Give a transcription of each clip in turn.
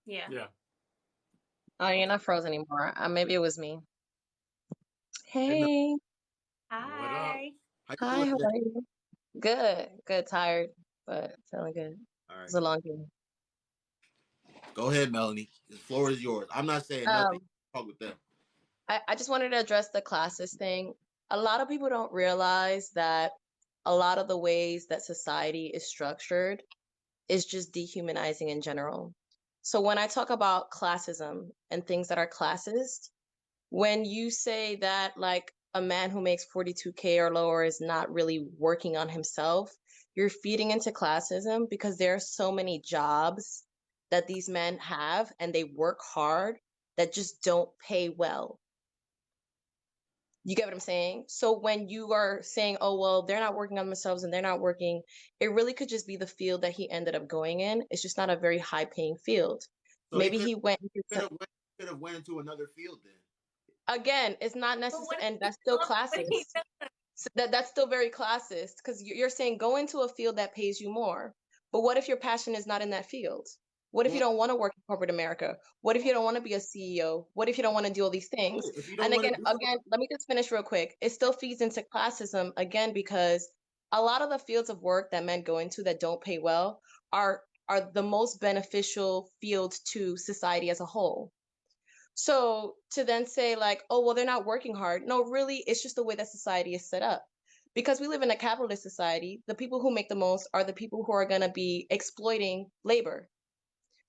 Yeah. Yeah. Oh, you're Okay. not frozen anymore. Maybe it was me. Hey, Mel, Hey. What up? Hi. how you Hi, doing how today? are you? Good. Good. Tired, but feeling good. All right. It's a long day. Go ahead, Melanie. The floor is yours. I'm not saying nothing. Um, Talk with them. I just wanted to address the classes thing. A lot of people don't realize that a lot of the ways that society is structured is just dehumanizing in general. So when I talk about classism and things that are classist, when you say that like a man who makes 42K or lower is not really working on himself, you're feeding into classism because there are so many jobs that these men have and they work hard that just don't pay well. You get what I'm saying? So when you are saying, oh, well, they're not working on themselves and they're not working, it really could just be the field that he ended up going in. It's just not a very high paying field. So he Maybe he went could into, have went into another field then. again, it's not But necessary, what and if that's still what he classist. does? That's still very classist because you're saying go into a field that pays you more. But what if your passion is not in that field? What if you Well, don't want to work in corporate America? What if you don't want to be a CEO? What if you don't want to do all these things? if you don't And want again, to do again, let me just finish real quick. It still feeds into classism again because a lot of the fields of work that men go into that don't pay well are the most beneficial fields to society as a whole. So to then say like, oh, well, they're not working hard. No, really, it's just the way that society is set up. Because we live in a capitalist society, the people who make the most are the people who are going to be exploiting labor.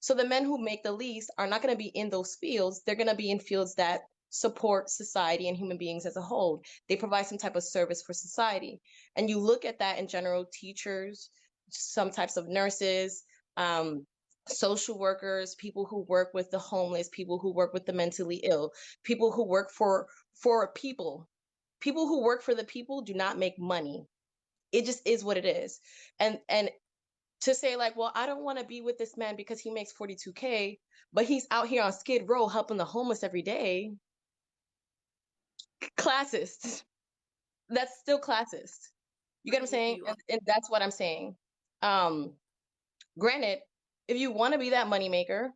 So the men who make the least are not going to be in those fields. They're going to be in fields that support society and human beings as a whole. They provide some type of service for society. And you look at that in general, teachers, some types of nurses, um, social workers, people who work with the homeless, people who work with the mentally ill, people who work for people. People who work for the people do not make money. It just is what it is. And to say like, well, I don't want to be with this man because he makes 42K, but he's out here on Skid Row helping the homeless every day. Classist. That's still classist. You get what I'm Agree with saying? you. And that's what I'm saying. Um, Granted, if you want to be that moneymaker.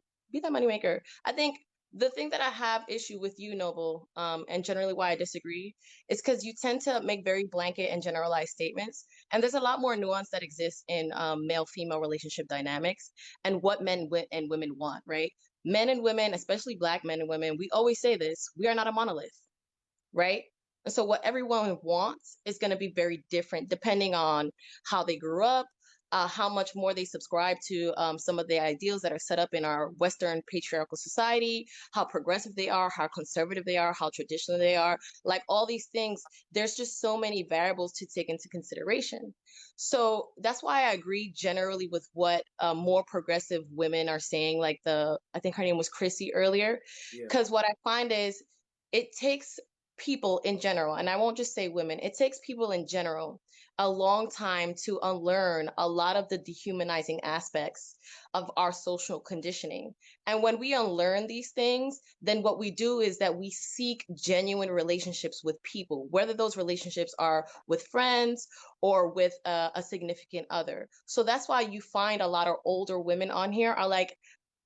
I think the thing that I have issue with you, Noble, and generally why I disagree, is because you tend to make very blanket and generalized statements, and there's a lot more nuance that exists in male-female relationship dynamics and what and women want, right? Men and women, especially Black men and women, we always say this: we are not a monolith, right? And so what everyone wants is going to be very different depending on how they grew up, how much more they subscribe to some of the ideals that are set up in our Western patriarchal society, how progressive they are, how conservative they are, how traditional they are. Like all these things, there's just so many variables to take into consideration. So that's why I agree generally with what more progressive women are saying, like I think her name was Chrissy earlier, yeah. because what I find is it takes people in general, and I won't just say women, it takes people in general a long time to unlearn a lot of the dehumanizing aspects of our social conditioning. And when we unlearn these things, then what we do is that we seek genuine relationships with people, whether those relationships are with friends or with a significant other. So that's why you find a lot of older women on here are like,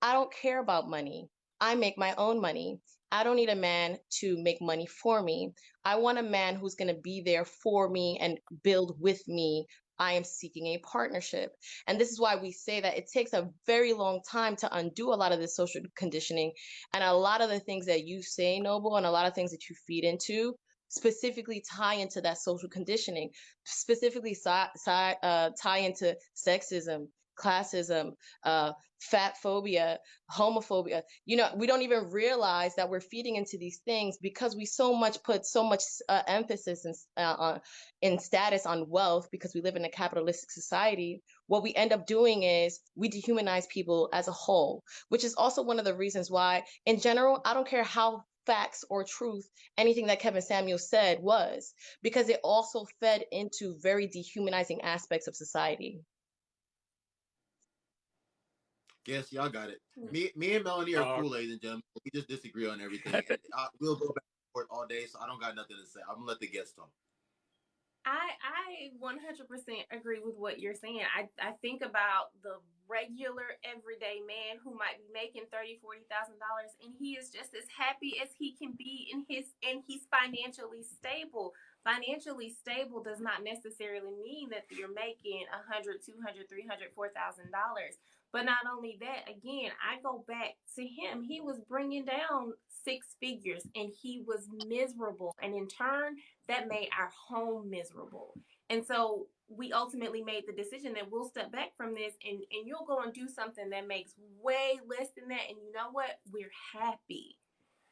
I don't care about money. I make my own money. I don't need a man to make money for me. I want a man who's going to be there for me and build with me. I am seeking a partnership. And this is why we say that it takes a very long time to undo a lot of this social conditioning. And a lot of the things that you say, Noble, and a lot of things that you feed into specifically tie into that social conditioning, specifically tie into sexism, classism, fat phobia, homophobia. We don't even realize that we're feeding into these things because we put so much emphasis in status on wealth because we live in a capitalistic society. What we end up doing is we dehumanize people as a whole, which is also one of the reasons why, in general, I don't care how facts or truth anything that Kevin Samuel said was, because it also fed into very dehumanizing aspects of society. Guess y'all got it. Me and Melanie are Uh, cool, ladies and gentlemen. We just disagree on everything, and we'll go back and forth all day. So I don't got nothing to say. I'm gonna let the guests talk. I 100% agree with what you're saying. I think about the regular everyday man who might be making $30,000-$40,000, and he is just as happy as he can be and he's financially stable. Financially stable does not necessarily mean that you're making $100, $200, $300, $4,000. But not only that, again, I go back to him. He was bringing down six figures and he was miserable. And in turn, that made our home miserable. And so we ultimately made the decision that we'll step back from this and you'll go and do something that makes way less than that. And you know what? We're happy.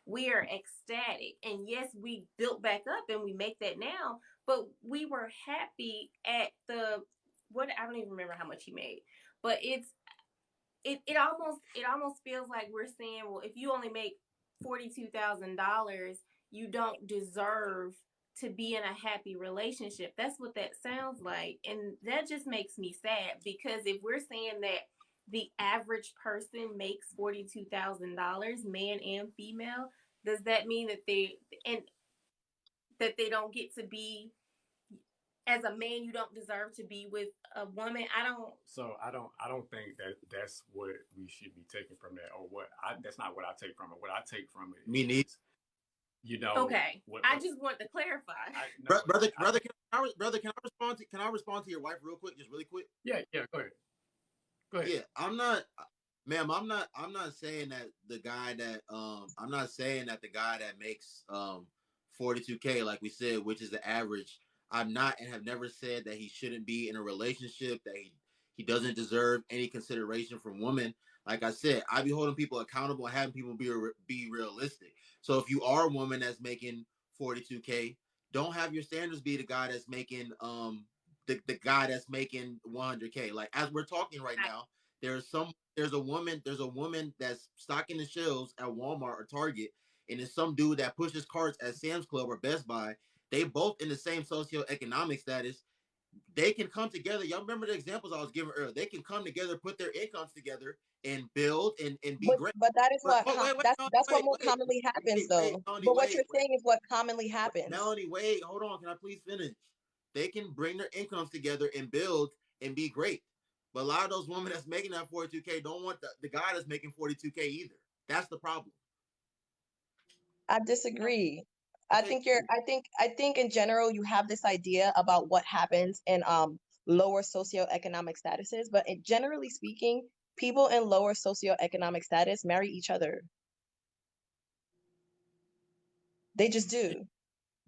We are ecstatic. And yes, we built back up and we make that now, but we were happy at what I don't even remember how much he made. But it almost feels like we're saying, well, if you only make $42,000, you don't deserve to be in a happy relationship. That's what that sounds like. And that just makes me sad, because if we're saying that the average person makes $42,000, man and female, does that mean that they don't get to be, as a man, you don't deserve to be with a woman? So I don't think that that's what we should be taking from that, or that's not what I take from it. What I take from it, Me neither. Okay. I just want to clarify. Brother, can I respond to your wife real quick, just really quick? Yeah, go ahead. Yeah, I'm not saying that the guy that makes 42K, like we said, which is the average. I'm not and have never said that he shouldn't be in a relationship, that he doesn't deserve any consideration from women. Like I said, I be holding people accountable and having people be realistic. So if you are a woman that's making 42K, don't have your standards be the guy that's making the guy that's making 100K. Like, as we're talking right now, there's a woman that's stocking the shelves at Walmart or Target, and there's some dude that pushes carts at Sam's Club or Best Buy. They both in the same socioeconomic status. They can come together. Y'all remember the examples I was giving earlier? They can come together, put their incomes together, and build and be great. But that is what that's what more wait, commonly happens, wait, though. Melanie, But what you're saying is what commonly happens. Melanie, wait, hold on. Can I please finish? They can bring their incomes together and build and be great. But a lot of those women that's making that 42K don't want the guy that's making 42K either. That's the problem. I disagree. Okay. I think in general you have this idea about what happens in lower socioeconomic statuses, but generally speaking, people in lower socioeconomic status marry each other. They just do.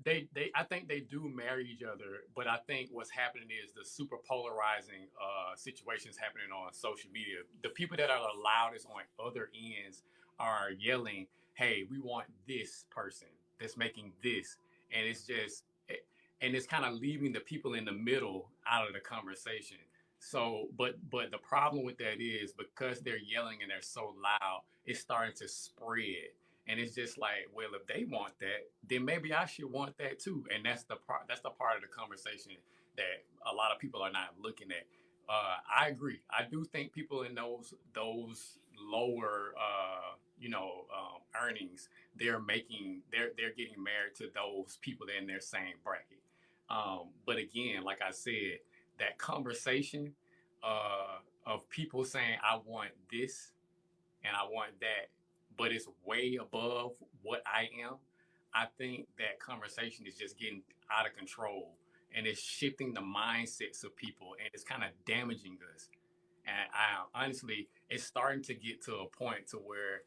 I think they do marry each other, but I think what's happening is the super polarizing situations happening on social media. The people that are the loudest on other ends are yelling, "Hey, we want this person that's making this," and it's kind of leaving the people in the middle out of the conversation. So, but the problem with that is, because they're yelling and they're so loud, it's starting to spread. And it's just like, well, if they want that, then maybe I should want that too. And that's the part of the conversation that a lot of people are not looking at. I agree. I do think people in those lower, earnings, they're getting married to those people that are in their same bracket. But again, like I said, that conversation of people saying, I want this and I want that, but it's way above what I am, I think that conversation is just getting out of control, and it's shifting the mindsets of people, and it's kind of damaging us. And I honestly, it's starting to get to a point to where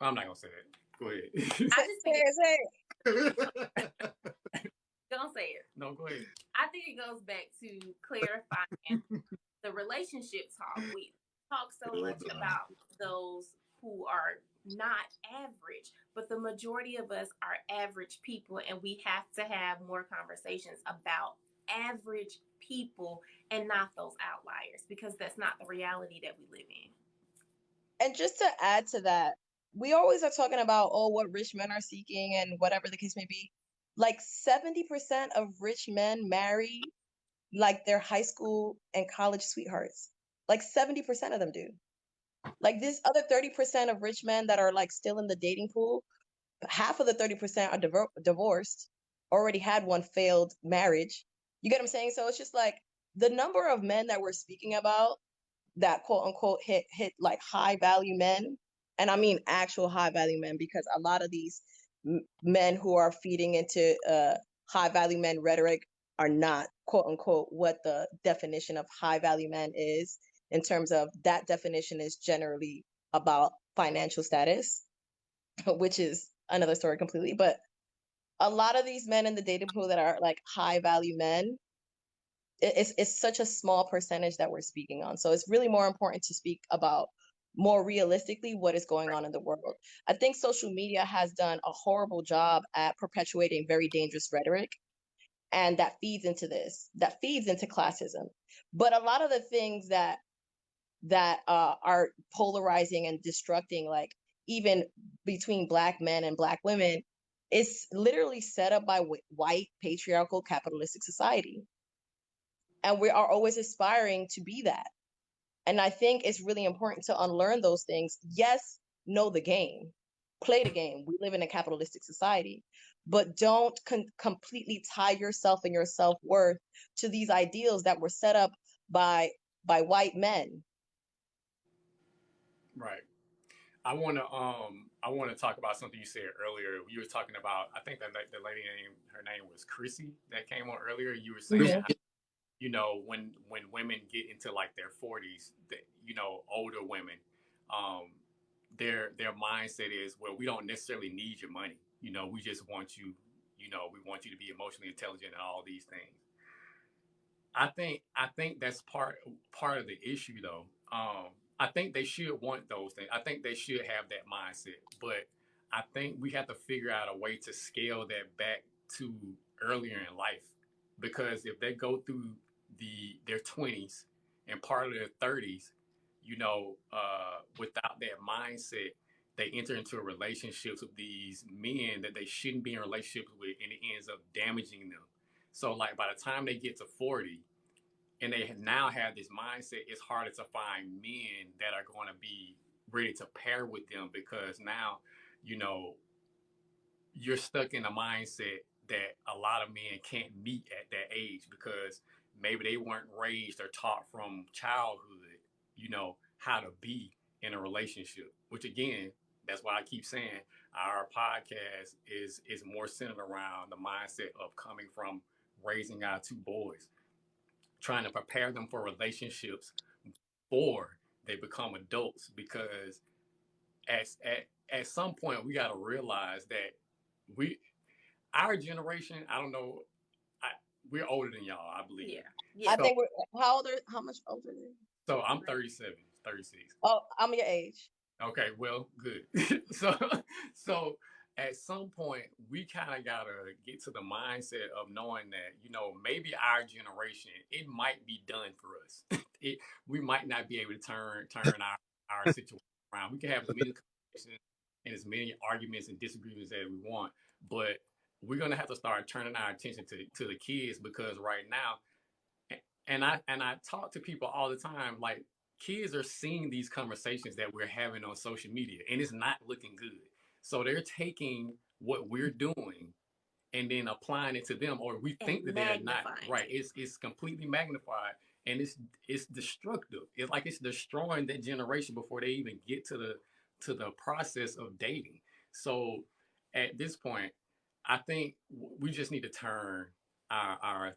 I'm not gonna say that. Go ahead. I just think say it. Don't say it. No, go ahead. I think it goes back to clarifying the relationship talk. We talk so much about those who are not average, but the majority of us are average people, and we have to have more conversations about average people and not those outliers, because that's not the reality that we live in. And just to add to that, we always are talking about, oh, what rich men are seeking and whatever the case may be. Like 70% of rich men marry like their high school and college sweethearts. Like 70% of them do. Like this other 30% of rich men that are like still in the dating pool, half of the 30% are divorced already had one failed marriage. You get what I'm saying? So it's just like the number of men that we're speaking about that quote unquote hit like high value men, and I mean actual high value men, because a lot of these men who are feeding into high value men rhetoric are not quote unquote what the definition of high value men is. In terms of that definition is generally about financial status, which is another story completely. But a lot of these men in the dating pool that are like high value men, it's such a small percentage that we're speaking on. So it's really more important to speak about more realistically what is going on in the world. I think social media has done a horrible job at perpetuating very dangerous rhetoric, and that feeds into this, that feeds into classism. But a lot of the things that are polarizing and destructing, like even between Black men and Black women, is literally set up by white patriarchal capitalistic society. And we are always aspiring to be that. And I think it's really important to unlearn those things. Yes, know the game, play the game. We live in a capitalistic society, but don't completely tie yourself and your self-worth to these ideals that were set up by white men. Right. I want to talk about something you said earlier. You were talking about, I think that the lady name, her name was Chrissy, that came on earlier. You were saying, Mhm. you know, when women get into like their 40s, you know, older women, um, their mindset is, well, we don't necessarily need your money. You know, we just want you. You know, we want you to be emotionally intelligent and all these things. I think that's part of the issue, though. I think they should want those things. I think they should have that mindset, but I think we have to figure out a way to scale that back to earlier in life, because if they go through their 20s and part of their 30s, you know, without that mindset, they enter into relationships with these men that they shouldn't be in relationships with, and it ends up damaging them. So, like, by the time they get to 40, and they now have this mindset, it's harder to find men that are going to be ready to pair with them, because now, you know, you're stuck in a mindset that a lot of men can't meet at that age, because maybe they weren't raised or taught from childhood, you know, how to be in a relationship. Which again, that's why I keep saying our podcast is more centered around the mindset of coming from raising our two boys, trying to prepare them for relationships before they become adults, because at some point we got to realize that we our generation, I don't know, I, we're older than y'all, I believe. Yeah. I Yeah. think we're how much older are you? So I'm 37, 36. Oh, I'm your age. Okay, well, good. so so at some point we kind of gotta get to the mindset of knowing that, you know, maybe our generation, it might be done for us. We might not be able to turn our situation around. We can have as many conversations and as many arguments and disagreements as we want, but we're gonna have to start turning our attention to the kids, because right now, and I talk to people all the time, like, kids are seeing these conversations that we're having on social media, and it's not looking good. So they're taking what we're doing and then applying it to them, or we think that they're not right. It's completely magnified, and it's destructive. It's like it's destroying that generation before they even get to the process of dating. So at this point, I think we just need to turn our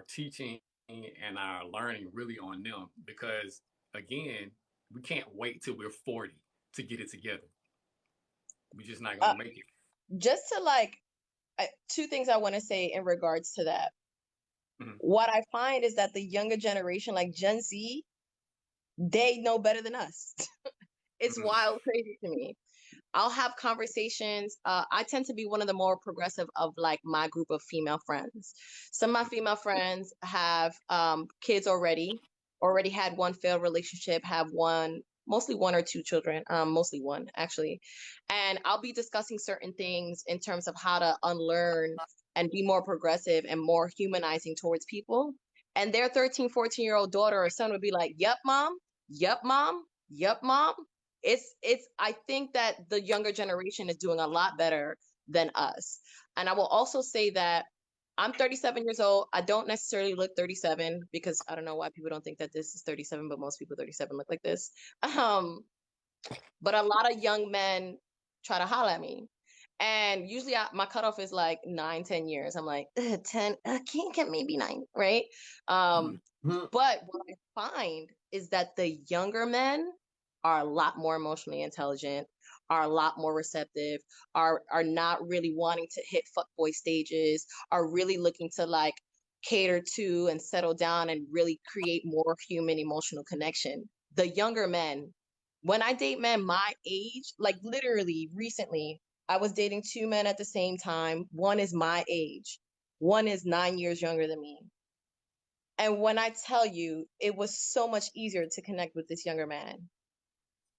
teaching and our learning really on them, because again, we can't wait till we're 40 to get it together. We're just not gonna make it. Just to like two things I want to say in regards to that. Mhm. What I find is that the younger generation, like Gen Z, they know better than us. It's Mhm. wild, crazy to me. I'll have conversations. I tend to be one of the more progressive of like my group of female friends. Some of my female friends have kids already had one failed relationship, have mostly one or two children, mostly one actually. And I'll be discussing certain things in terms of how to unlearn and be more progressive and more humanizing towards people. And their 13, 14-year-old daughter or son would be like, "Yep, mom. Yep, mom. Yep, mom." It's I think that the younger generation is doing a lot better than us. And I will also say that I'm 37 years old. I don't necessarily look 37 because I don't know why people don't think that this is 37, but most people 37 look like this. But a lot of young men try to holler at me. And usually my cutoff is like 9, 10 years. I'm like, 10, can't get maybe 9, right? Mhm. But what I find is that the younger men are a lot more emotionally intelligent, are a lot more receptive, are not really wanting to hit fuckboy stages, are really looking to like cater to and settle down and really create more human emotional connection. The younger men, when I date men my age, like literally recently, I was dating 2 men at the same time. One is my age, one is 9 years younger than me. And when I tell you, it was so much easier to connect with this younger man.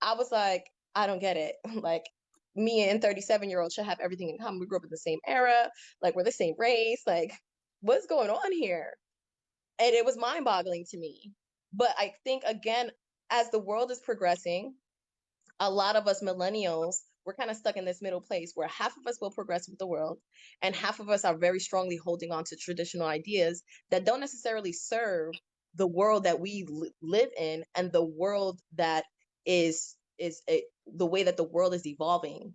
I was like, I don't get it. Like, me and 37-year-old should have everything in common. We grew up in the same era, like we're the same race. Like, what's going on here? And it was mind-boggling to me. But I think again, as the world is progressing, a lot of us millennials, we're kind of stuck in this middle place where half of us will progress with the world and half of us are very strongly holding on to traditional ideas that don't necessarily serve the world that we live in and the world that the way that the world is evolving.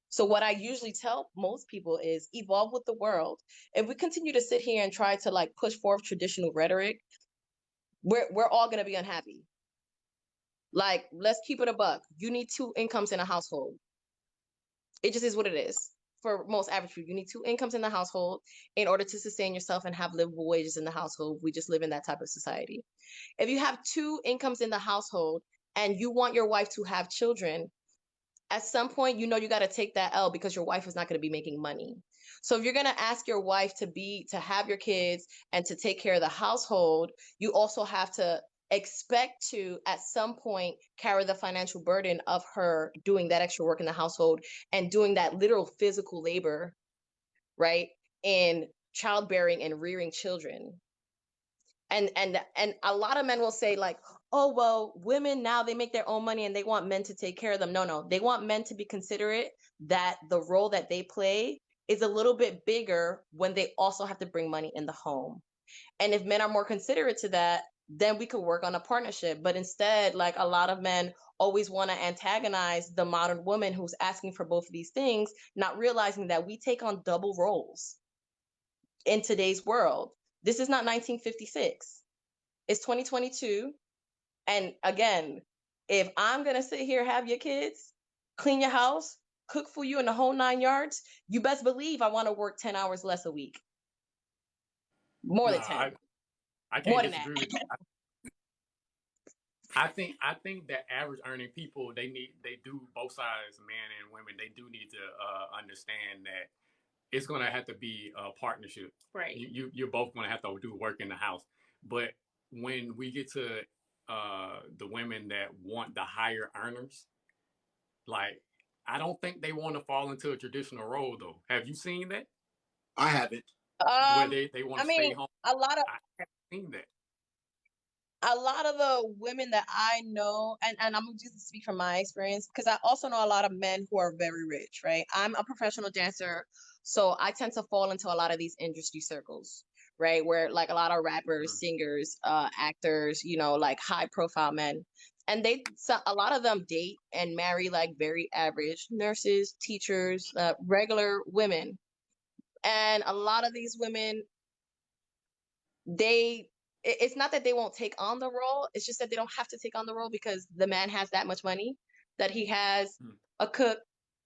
So what I usually tell most people is evolve with the world. If we continue to sit here and try to like push forth traditional rhetoric, we're all going to be unhappy. Like, let's keep it a buck. You need 2 incomes in a household. It just is what it is. For most average people, you need 2 incomes in the household in order to sustain yourself and have livable wages in the household. We just live in that type of society. If you have 2 incomes in the household and you want your wife to have children, at some point, you know, you got to take that L because your wife is not going to be making money. So if you're going to ask your wife to have your kids and to take care of the household, you also have to expect to at some point carry the financial burden of her doing that extra work in the household and doing that literal physical labor, right? In childbearing and rearing children. And a lot of men will say like, oh well, women now they make their own money and they want men to take care of them. No, they want men to be considerate that the role that they play is a little bit bigger when they also have to bring money in the home. And if men are more considerate to that, then we could work on a partnership. But instead, like a lot of men always want to antagonize the modern woman who's asking for both of these things, not realizing that we take on double roles in today's world. This is not 1956. It's 2022. And again, if I'm going to sit here, have your kids, clean your house, cook for you in the whole 9 yards, you best believe I want to work 10 hours less a week. More No, than 10. I can't More than that. disagree with that. I think that average earning people they do both sides, men and women. They do need to understand that it's going to have to be a partnership. Right. You're both going to have to do work in the house. But when we get to the women that want the higher earners, like I don't think they want to fall into a traditional role though. Have you seen that? I haven't. Where they want I to stay mean, home. a lot of I haven't seen that. the women that I know, and I'm gonna just speak from my experience, because I also know a lot of men who are very rich, right? I'm a professional dancer, so I tend to fall into a lot of these industry circles, right? Where like a lot of rappers, singers, actors, you know, like high profile men. And a lot of them date and marry like very average nurses, teachers, regular women. And a lot of these women, it's not that they won't take on the role, it's just that they don't have to take on the role because the man has that much money that he has a cook,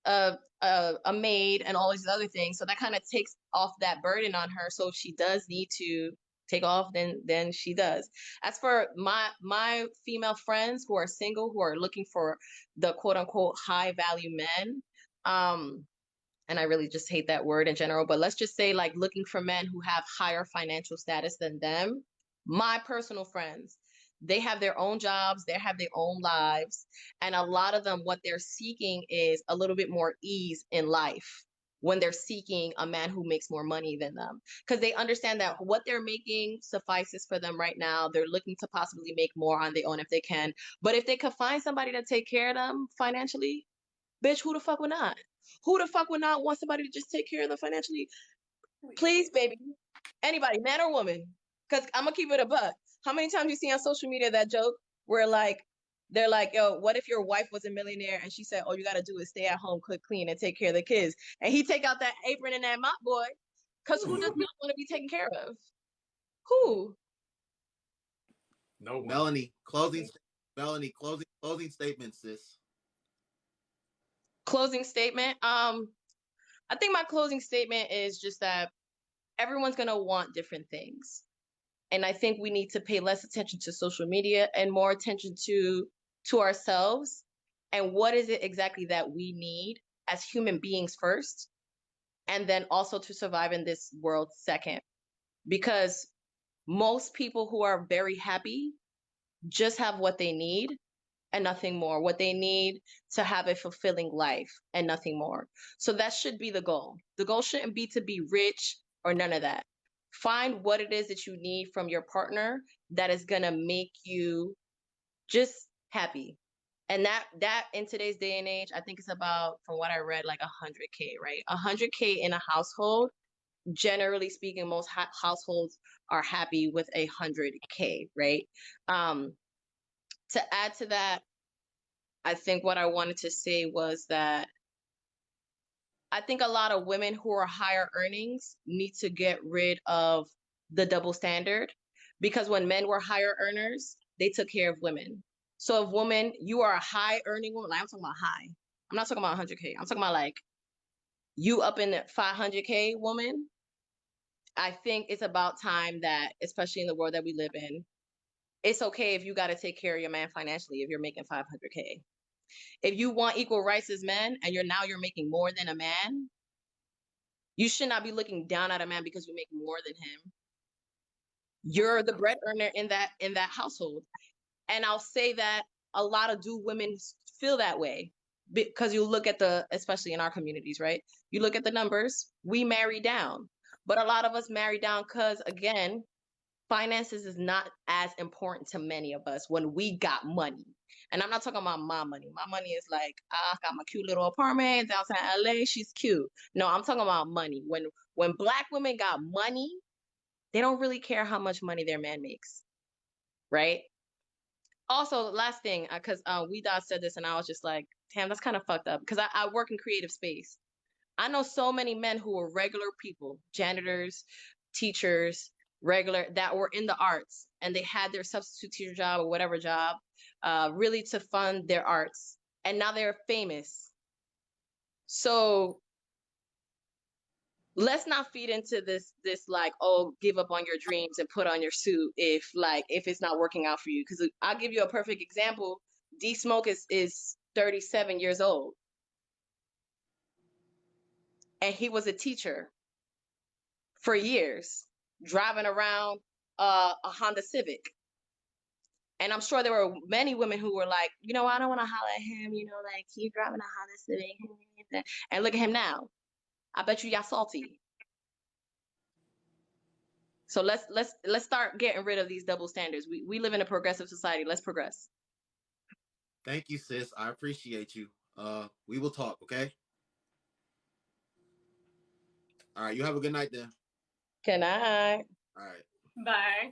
a maid, and all these other things. So that kind of takes off that burden on her. So if she does need to take off, then she does. As for my female friends who are single, who are looking for the quote unquote high value men, and I really just hate that word in general, but let's just say like looking for men who have higher financial status than them. My personal friends, they have their own jobs, they have their own lives, and a lot of them, what they're seeking is a little bit more ease in life when they're seeking a man who makes more money than them, because they understand that what they're making suffices for them right now. They're looking to possibly make more on their own if they can, but if they could find somebody to take care of them financially, Bitch, who the fuck would not? Who the fuck would not want somebody to just take care of them financially? Please, baby. Anybody, man or woman. Because I'm going to keep it a buck. How many times you see on social media that joke where like, they're like, yo, what if your wife was a millionaire and she said, all you got to do is stay at home, cook, clean, and take care of the kids. And he take out that apron and that mop, boy. Because who does not want to be taken care of? Who? No one. Melanie, closing statement, sis. Closing statement. I think my closing statement is just that everyone's going to want different things. And I think we need to pay less attention to social media and more attention to ourselves and what is it exactly that we need as human beings first, and then also to survive in this world second. Because most people who are very happy just have what they need and nothing more. What they need to have a fulfilling life and nothing more. So that should be the goal. The goal shouldn't be to be rich or none of that. Find what it is that you need from your partner that is going to make you just happy. And that in today's day and age, I think it's about, from what I read, like 100K, right? 100K in a household. Generally speaking, most households are happy with 100K, right? To add to that, I think what I wanted to say was that I think a lot of women who are higher earnings need to get rid of the double standard, because when men were higher earners, they took care of women. So if woman, you are a high earning woman, like I'm talking about high. I'm not talking about 100K. I'm talking about like you up in the 500K woman. I think it's about time that, especially in the world that we live in, it's okay if you got to take care of your man financially if you're making 500K. If you want equal rights as men and you're making more than a man, you should not be looking down at a man because you make more than him. You're the bread earner in that household. And I'll say that a lot of women feel that way because you look at especially in our communities, right? You look at the numbers, we marry down. But a lot of us marry down because, again, finances is not as important to many of us when we got money. And I'm not talking about my money. My money is like, I got my cute little apartment downtown LA. She's cute. No, I'm talking about money. When Black women got money, they don't really care how much money their man makes, right? Also, last thing, because Weedah said this, and I was just like, damn, that's kind of fucked up. Because I work in creative space. I know so many men who are regular people, janitors, teachers, that were in the arts, and they had their substitute teacher job or whatever job, really to fund their arts, and now they're famous. So let's not feed into this like, oh, give up on your dreams and put on your suit if it's not working out for you. Because I'll give you a perfect example. D Smoke is 37 years old, and he was a teacher for years, driving around a Honda Civic. And I'm sure there were many women who were like, I don't want to holler at him, like he's driving a Honda Civic. And look at him now. I bet you y'all salty. So let's start getting rid of these double standards. We live in a progressive society. Let's progress. Thank you, sis. I appreciate you. We will talk, okay? All right, you have a good night then. Good night. All right. Bye.